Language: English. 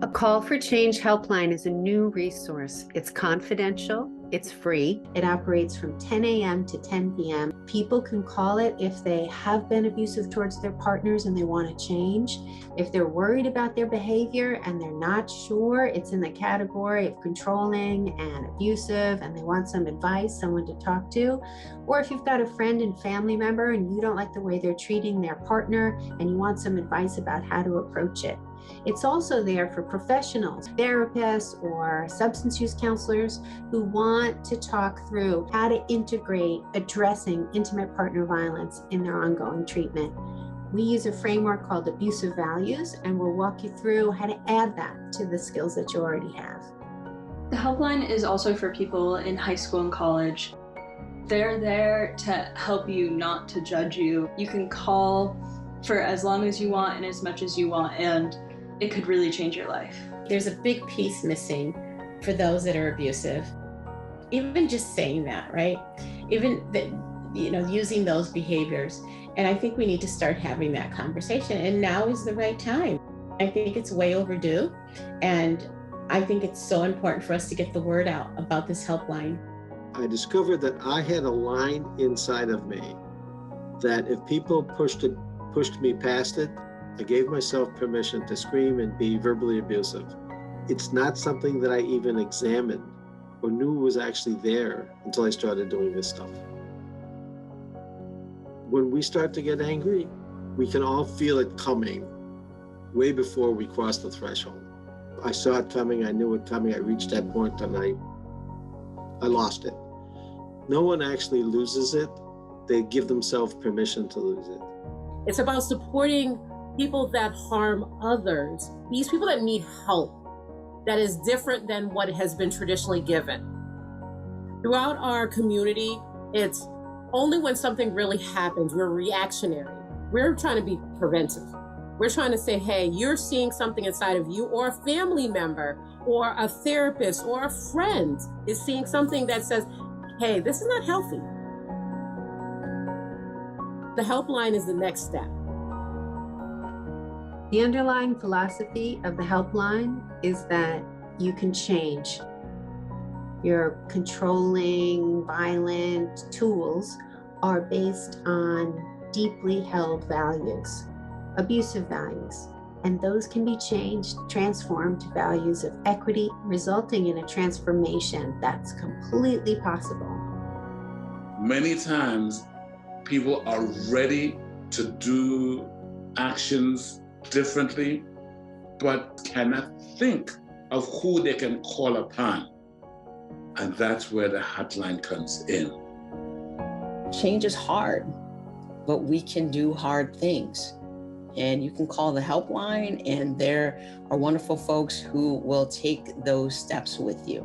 A Call for Change Helpline is a new resource. It's confidential, it's free. It operates from 10 a.m. to 10 p.m. People can call it if they have been abusive towards their partners and they want to change. If they're worried about their behavior and they're not sure it's in the category of controlling and abusive and they want some advice, someone to talk to. Or if you've got a friend and family member and you don't like the way they're treating their partner and you want some advice about how to approach it. It's also there for professionals, therapists or substance use counselors who want to talk through how to integrate addressing intimate partner violence in their ongoing treatment. We use a framework called abusive values, and we'll walk you through how to add that to the skills that you already have. The helpline is also for people in high school and college. They're there to help you, not to judge you. You can call for as long as you want and as much as you want, and it could really change your life. There's a big piece missing for those that are abusive. Even just saying that, right? Even that, using those behaviors. And I think we need to start having that conversation. And now is the right time. I think it's way overdue. And I think it's so important for us to get the word out about this helpline. I discovered that I had a line inside of me that if people pushed me past it, I gave myself permission to scream and be verbally abusive. It's not something that I even examined or knew was actually there until I started doing this stuff. When we start to get angry, we can all feel it coming way before we cross the threshold. I saw it coming, I knew it coming, I reached that point and I lost it. No one actually loses it, they give themselves permission to lose it. It's about supporting people that harm others, these people that need help that is different than what has been traditionally given. Throughout our community, it's only when something really happens, we're reactionary. We're trying to be preventive. We're trying to say, hey, you're seeing something inside of you, or a family member, or a therapist, or a friend is seeing something that says, hey, this is not healthy. The helpline is the next step. The underlying philosophy of the helpline is that you can change. Your controlling, violent tools are based on deeply held values, abusive values, and those can be changed, transformed to values of equity, resulting in a transformation that's completely possible. Many times, people are ready to do actions differently, but cannot think of who they can call upon. And that's where the hotline comes in. Change is hard, but we can do hard things. And you can call the helpline, and there are wonderful folks who will take those steps with you.